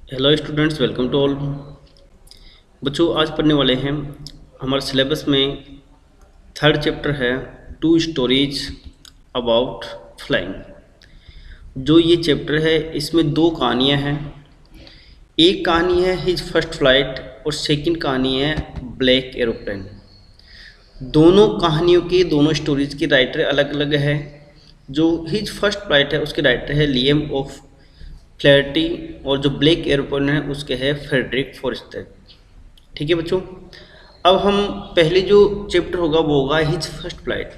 Hello students, welcome to all. बच्चों, आज पढ़ने वाले हैं हमारे सिलेबस में थर्ड चैप्टर है टू स्टोरीज अबाउट फ्लाइंग। जो ये चैप्टर है इसमें दो कहानियां हैं। एक कहानी है हिज फर्स्ट फ्लाइट और सेकंड कहानी है ब्लैक एरोप्लेन। दोनों कहानियों की दोनों स्टोरीज की राइटर अलग अलग है। जो हिज फर्स्ट फ्लाइट है उसके राइटर है लियम ऑफ फ्लैटी और जो ब्लैक एरोप्लेन है उसके है फ्रेडरिक फॉरेस्टर। ठीक है बच्चों, अब हम पहले जो चैप्टर होगा वो होगा हिज फर्स्ट फ्लाइट।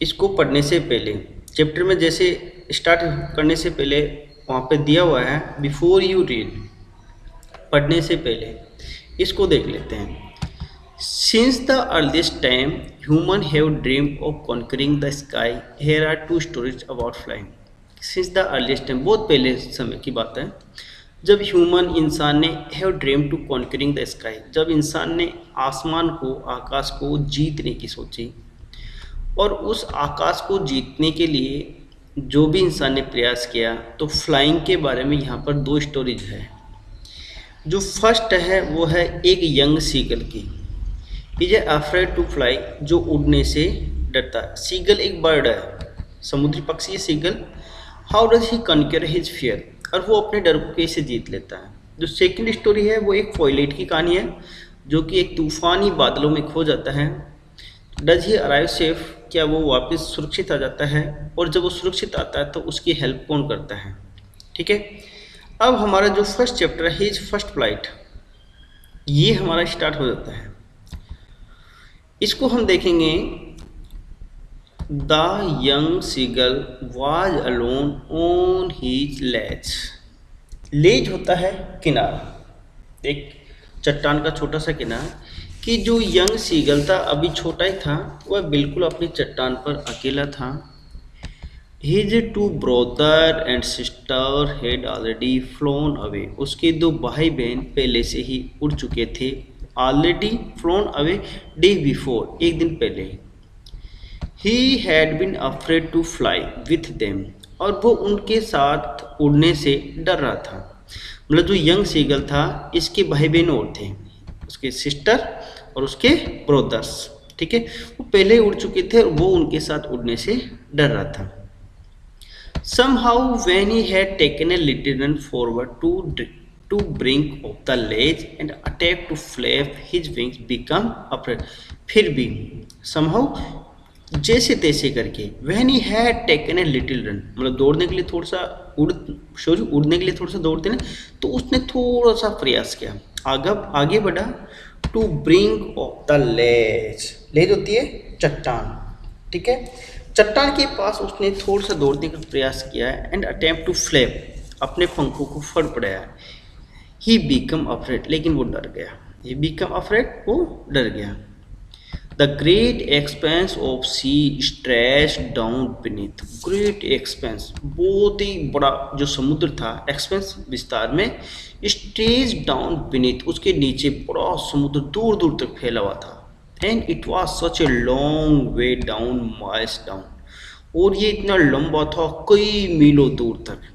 इसको पढ़ने से पहले चैप्टर में जैसे स्टार्ट करने से पहले वहाँ पे दिया हुआ है बिफोर यू रीड, पढ़ने से पहले इसको देख लेते हैं। Since the earliest time human have dreamed of conquering the sky, here are two stories about flying. Since the earliest time, बहुत पहले समय की बात है, जब ह्यूमन इंसान ने have dream to conquering the sky, जब इंसान ने आसमान को आकाश को जीतने की सोची। और उस आकाश को जीतने के लिए जो भी इंसान ने प्रयास किया, तो फ्लाइंग के बारे में यहाँ पर दो स्टोरीज है। जो फर्स्ट है वो है एक यंग सीगल की। Is a afraid to fly, जो उड़ने से डरता है। सीगल एक बर्ड है, समुद्री पक्षी है seagull. How does he conquer his fear, और वो अपने डर को कैसे जीत लेता है। जो सेकंड स्टोरी है वो एक पायलट की कहानी है जो कि एक तूफानी बादलों में खो जाता है। डज ही अराइव सेफ, क्या वो वापस सुरक्षित आ जाता है, और जब वो सुरक्षित आता है तो उसकी हेल्प कौन करता है। ठीक है, अब हमारा जो फर्स्ट चैप्टर है हिज फर्स्ट फ्लाइट, ये हमारा स्टार्ट हो जाता है। इसको हम देखेंगे। The young seagull was alone on his ledge. Ledge होता है किनारा, एक चट्टान का छोटा सा किनारा। कि जो यंग सीगल था, अभी छोटा ही था, वह बिल्कुल अपनी चट्टान पर अकेला था। His two brother and sister had already flown away, उसके दो भाई बहन पहले से ही उड़ चुके थे। Already flown away, day before, एक दिन पहले। He had been afraid to fly with them, और वो उनके साथ उड़ने से डर रहा था। मतलब जो यंग सीगल था, इसके भाई बहन और थे, उसके सिस्टर और उसके ब्रदर्स। ठीक है, वो पहले ही उड़ चुके थे और वो उनके साथ उड़ने से डर रहा था। Somehow when he had taken a little run forward to brink of the ledge and attack to flap his wings become afraid, फिर भी somehow, जैसे तैसे करके, when he had taken a little run, मतलब दौड़ने के लिए थोड़ा सा उड़ने के लिए थोड़ा सा दौड़ते ना, तो उसने थोड़ा सा प्रयास किया, आगे बढ़ा। To brink of the ledge, ledge होती है चट्टान। ठीक है, चट्टान के पास उसने थोड़ा सा दौड़ने का प्रयास किया है। एंड अटेम्प्ट टू फ्लैप, अपने पंखों को फड़फड़ाया। ही बिकम अफ्रेड, लेकिन वो डर गया। ही बिकम अफ्रेड, वो डर गया। The great expanse of sea stretch down beneath, great expanse, बहुत ही बड़ा जो समुद्र था, एक्सपेंस विस्तार में, स्ट्रेच डाउन बीनीथ, उसके नीचे बड़ा समुद्र दूर दूर तक फैला हुआ था। And it was such a long way down, miles down, और ये इतना लंबा था कई मीलों दूर तक।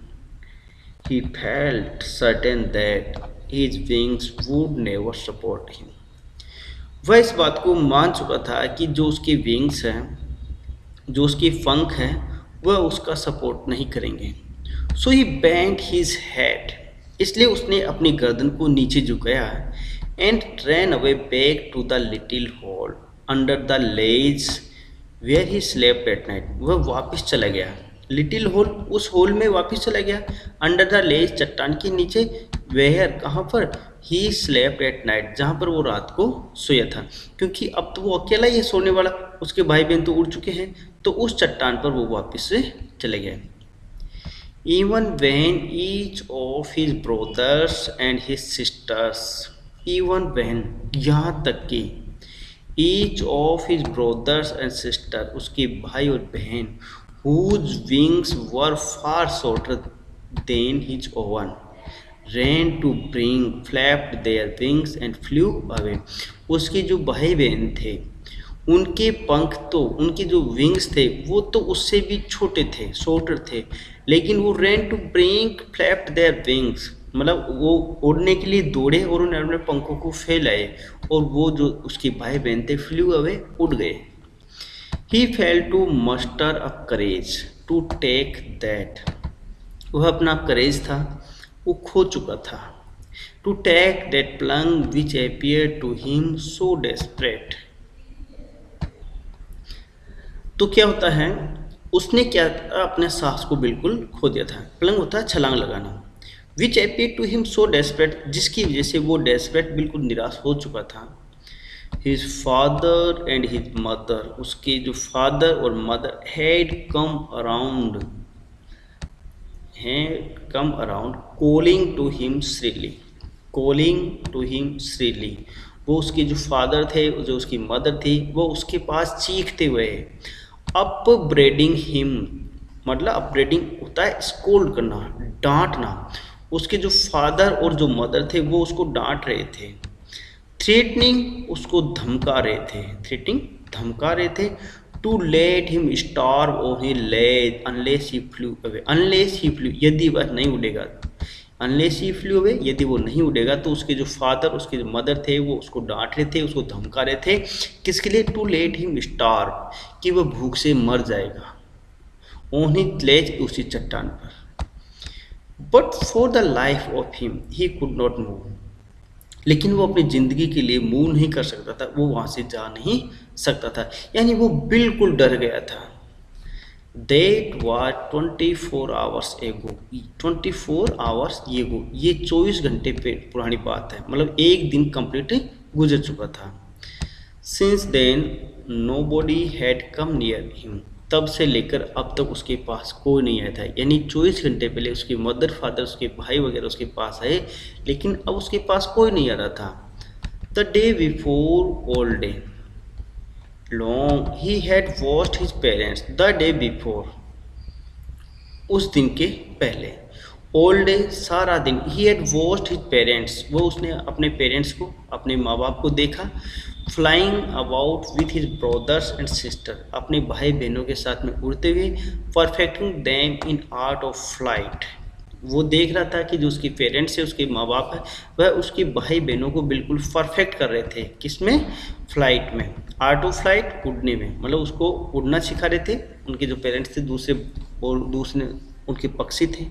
He felt certain that his wings would never support him, वह इस बात को मान चुका था कि जो उसके विंग्स हैं, जो उसके पंख हैं, वह उसका सपोर्ट नहीं करेंगे। So he bent his head, इसलिए उसने अपनी गर्दन को नीचे झुकाया। And ran away back to the little hole under the ledge where he slept at night, वह वापस चला गया। लिटिल होल, उस होल में वापस चला गया। अंडर द लेज, चट्टान के नीचे। वेयर, कहाँ पर। ही स्लेप्ट एट नाइट, जहाँ पर वो रात को सोया था। क्योंकि अब तो वो अकेला ही है सोने वाला, उसके भाई बहन तो उड़ चुके हैं, तो उस चट्टान पर वो वापस से चले गए। Even when each of his brothers and his sisters, even when, यहाँ तक कि, each of his brothers and sister, उसके भाई और बहन, whose wings were far shorter than his own, ran to bring, flapped their wings and flew away, उसके जो भाई बहन थे, उनके पंख तो, उनके जो विंग्स थे वो तो उससे भी छोटे थे, शॉर्टर थे, लेकिन वो ran to bring, flapped their wings, मतलब वो उड़ने के लिए दौड़े और उन्होंने अपने पंखों को फैलाए और वो जो उसके भाई बहन थे फ्लू अवे, उड़ गए। He failed to muster a courage to take that, वह अपना करेज था वो खो चुका था। To take that plunge which appeared to him so desperate, तो क्या होता है, उसने क्या अपने साहस को बिल्कुल खो दिया था। प्लंग होता है छलांग लगाना। Which appeared to him so desperate, जिसकी वजह से वो डेस्परेट बिल्कुल निराश हो चुका था। His father and his mother, उसके जो फादर और mother had come around, calling to him shrilly, वो उसके जो फादर थे, जो उसकी मदर थी, वो उसके पास चीखते हुए अपब्रेडिंग हिम, मतलब अपब्रेडिंग होता है स्कोल्ड करना, डांटना। उसके जो फादर और जो मदर थे वो उसको डांट रहे थे। थ्रेटनिंग, उसको धमका रहे थे। To let him starve on his लेग अनलेस ही फ्लू अवे, यदि वह नहीं उड़ेगा, यदि वो नहीं उड़ेगा, तो उसके जो फादर, उसके जो मदर थे वो उसको डांट रहे थे, उसको धमका रहे थे। किसके लिए? टू लेट हिम स्टार्व, कि वह भूख से मर जाएगा। ऑन हिज लेग, उसी चट्टान पर। But for the life of him he could not move, लेकिन वो अपनी ज़िंदगी के लिए मूव नहीं कर सकता था, वो वहाँ से जा नहीं सकता था, यानी वो बिल्कुल डर गया था। That was 24 hours ago, 24 hours ago, ये 24 घंटे पे पुरानी बात है, मतलब एक दिन कंप्लीट गुजर चुका था। Since then nobody had come near him, तब से लेकर अब तक उसके पास कोई नहीं आया था, यानी 24 घंटे पहले उसके मदर फादर, उसके भाई वगैरह उसके पास आए, लेकिन अब उसके पास कोई नहीं आ रहा था। The day before all day long he had watched his parents, the day before, उस दिन के पहले, ऑल डे सारा दिन, he had watched his parents, वो उसने अपने पेरेंट्स को, अपने माँ बाप को देखा। Flying about with his brothers and sister, अपने भाई बहनों के साथ में उड़ते हुए। Perfecting them in art of flight, वो देख रहा था कि जो उसके पेरेंट्स है, उसके माँ बाप है, वह उसके भाई बहनों को बिल्कुल परफेक्ट कर रहे थे। किसमें? फ्लाइट में, आर्ट ऑफ फ्लाइट, उड़ने में, मतलब उसको उड़ना सिखा रहे थे। उनके जो पेरेंट्स थे दूसरे उनके पक्षी थे।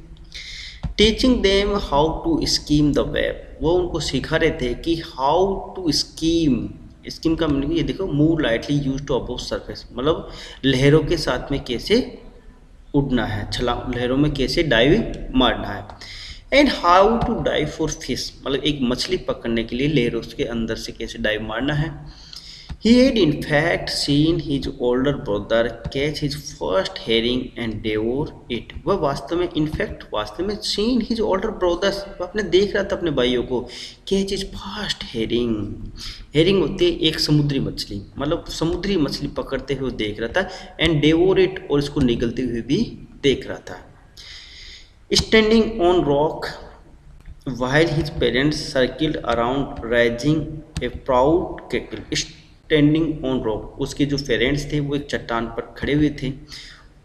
Teaching them how to skim the waves, वो उनको सिखा रहे थे कि हाउ टू स्कीम का मीनिंग ये देखो, move lightly use to above surface, मतलब लहरों के साथ में कैसे उड़ना है, छलांग, लहरों में कैसे डाइव मारना है। And how to dive for fish, मतलब एक मछली पकड़ने के लिए लहरों के अंदर से कैसे डाइव मारना है। He had in fact seen his older brother catch his first herring and devour it. वह वास्तव में seen his older brothers, वह अपने देख रहा था अपने भाइयों को, catch his first herring. herring होती है एक समुद्री मछली, मतलब समुद्री मछली पकड़ते हुए देख रहा था, and devour it, और इसको निगलते हुए भी देख रहा था। Standing on rock while his parents circled around raising a proud cackle. Standing on rock, उसके जो पेरेंट्स थे वो एक चट्टान पर खड़े हुए थे।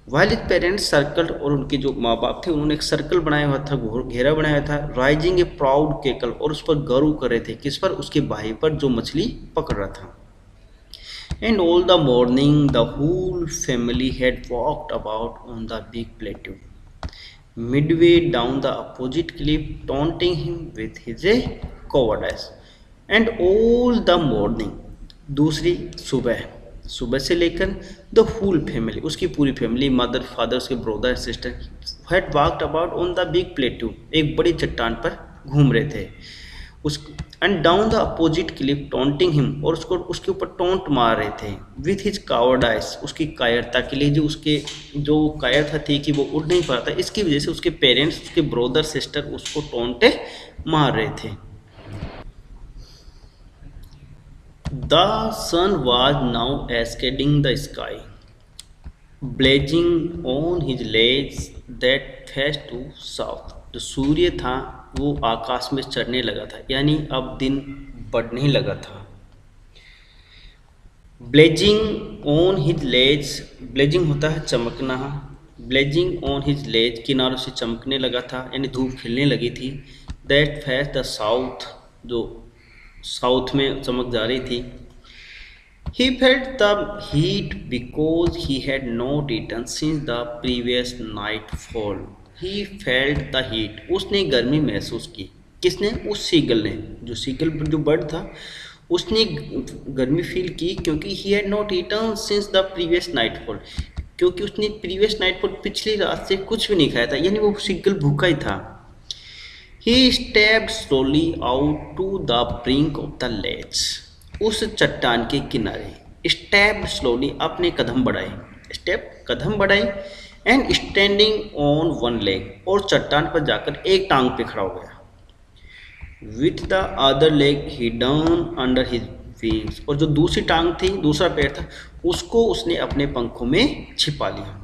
वाइल हिज पेरेंट्स सर्कल, और उनके जो माँ बाप थे उन्होंने एक सर्कल बनाया हुआ था, घेरा बनाया हुआ था। राइजिंग ए प्राउड केकल, और उस पर गर्व कर रहे थे। किस पर? उसके भाई पर जो मछली पकड़ रहा था। And all the morning the whole family had walked about on the big plateau midway down the opposite cliff taunting him with his a cowardice. And all the morning, दूसरी सुबह से लेकर द होल फैमिली, उसकी पूरी family, mother father, उसके brother and sister, had walked about on the big plateau, एक बड़ी चट्टान पर घूम रहे थे। उस and down the opposite cliff taunting him, और उसके ऊपर टॉन्ट मार रहे थे। विथ हिज कावर्डाइस, उसकी कायरता के लिए, जो कायरता थी कि वो उड़ नहीं पा रहा था, इसकी वजह से उसके पेरेंट्स, उसके ब्रदर सिस्टर उसको टॉन्टे मार रहे थे। The sun was now ascending the sky, blazing on his legs that faced to south. जो सूर्य था वो आकाश में चढ़ने लगा था, यानी अब दिन बढ़ने लगा था। Blazing on his legs, blazing होता है चमकना, blazing on his legs, किनारों से चमकने लगा था, यानी धूप खिलने लगी थी। दैट फेस द साउथ, जो साउथ में चमक जा रही थी। He felt the heat because he had not eaten since the previous nightfall. He felt the heat. उसने गर्मी महसूस की। किसने? उस सीगल ने। जो सीगल जो बर्ड था उसने गर्मी फील की क्योंकि he had not eaten since the previous nightfall. क्योंकि उसने प्रीवियस नाइटफॉल पिछली रात से कुछ भी नहीं खाया था, यानी वो सीगल भूखा ही था। He stepped slowly out to the brink of the ledge. उस चट्टान के किनारे। स्टेप स्लोली, अपने कदम बढ़ाए। स्टेप कदम बढ़ाए and standing on one leg, और चट्टान पर जाकर एक टांग पे खड़ा हो गया। With the other leg hidden under his wings, और जो दूसरी टांग थी, दूसरा पैर था, उसको उसने अपने पंखों में छिपा लिया।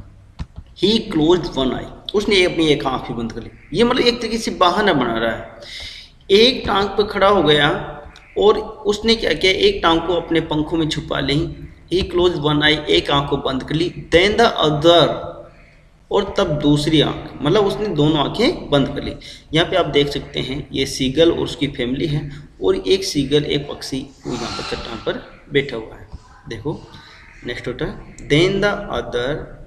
ही क्लोज वन आई, उसने अपनी एक आंख भी बंद कर ली। ये मतलब एक तरीके से बहाना बना रहा है। एक टांग पर खड़ा हो गया और उसने क्या किया, एक टांग को अपने पंखों में छुपा ली। ही क्लोज वन आई, एक आंख को बंद कर ली। देन द अदर, और तब दूसरी आंख, मतलब उसने दोनों आंखें बंद कर ली। यहाँ पे आप देख सकते हैं ये सीगल और उसकी फैमिली है, और एक सीगल, एक पक्षी वो यहाँ पर चट्टान पर बैठा हुआ है। देखो नेक्स्ट होता है then the other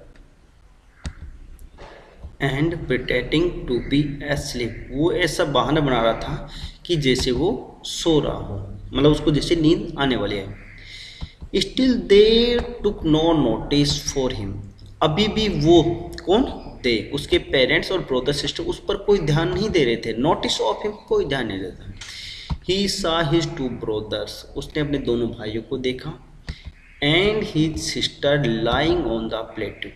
and pretending to be asleep. वो ऐसा बहाना बना रहा था कि जैसे वो सो रहा हो, मतलब उसको जैसे नींद आने वाली है। Still they took no notice for him, अभी भी वो, कौन? दे, उसके पेरेंट्स और ब्रदर सिस्टर उस पर कोई ध्यान नहीं दे रहे थे। नोटिस ऑफ हिम, कोई ध्यान नहीं देता। ही सा हिज टू ब्रदर्स, उसने अपने दोनों भाइयों को देखा। And his sister lying on the plateau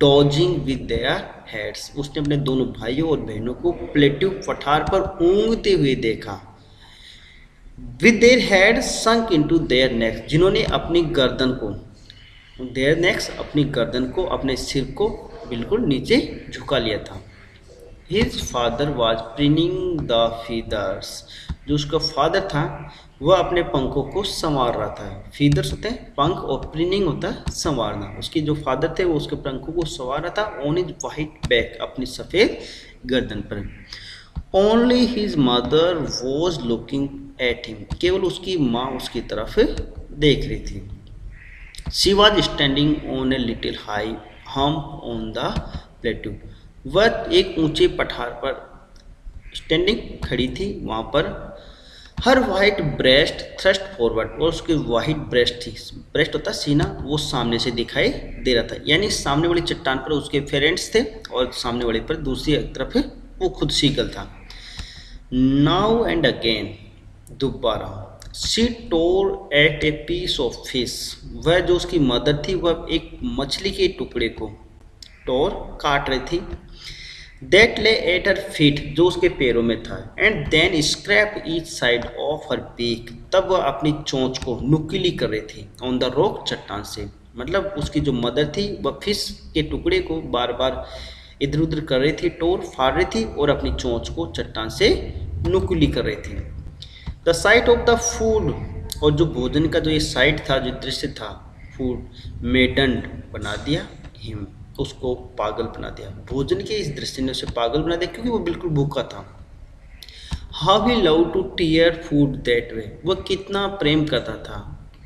dodging with their heads, उसने अपने दोनों भाइयों और बहनों को प्लेट्यू पठार पर ऊँगते हुए देखा। With their head sunk into their next, जिन्होंने अपनी गर्दन को, देयर नेक्स, अपनी गर्दन को, अपने सिर को बिल्कुल नीचे झुका लिया था। His father was preening the feathers, जो उसका फादर था वह अपने पंखों को संवार रहा था। फीदर्स होते हैं पंख, और प्रिनिंग होता है संवारना। उसके जो फादर थे वो उसके पंखों को संवार रहा था। ऑन हिज वाइट बैक, अपनी सफ़ेद गर्दन पर। Only his mother was looking at him, केवल उसकी माँ उसकी तरफ देख रही थी। She was standing on a little high hump on the plateau, वह एक ऊंचे पठार पर स्टैंडिंग खड़ी थी वहाँ पर। हर वाइट ब्रेस्ट थ्रस्ट फॉरवर्ड, और उसकी वाइट ब्रेस्ट थी, ब्रेस्ट होता सीना, वो सामने से दिखाई दे रहा था। यानी सामने वाली चट्टान पर उसके पेरेंट्स थे और सामने वाले पर दूसरी तरफ वो खुद सीगल था। नाउ एंड अगेन, दोबारा। She tore at a piece of fish, वह जो उसकी मदर थी वह एक मछली के टुकड़े को टोर काट रही थी। दैट ले एट हर फीट, जो उसके पैरों में था। And then scrape each side of her beak, तब वह अपनी चोंच को नुकीली कर रही थी। ऑन द रॉक, चट्टान से, मतलब उसकी जो मदर थी वह फिश के टुकड़े को बार बार इधर उधर कर रही थी, टोर फाड़ रही थी और अपनी चोंच को चट्टान से नुकीली कर रही थी। The site of the food, और जो भोजन का जो ये साइट था, जो दृश्य था, फूड मेडन्ड बना दिया हिम, उसको पागल बना दिया। भोजन के इस दृश्य ने उसे पागल बना दिया क्योंकि वो बिल्कुल भूखा था। How he love to tear food that way, वह कितना प्रेम करता था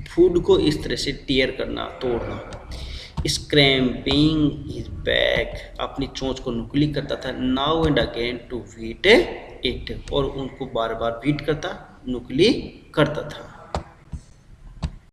फूड को इस तरह से टीयर करना, तोड़ना। स्क्रैम्पिंग हिज बैक, अपनी चोंच को नुकीली करता था। Now and again to beat it, और उनको बार बार बीट करता, नुकीली करता था।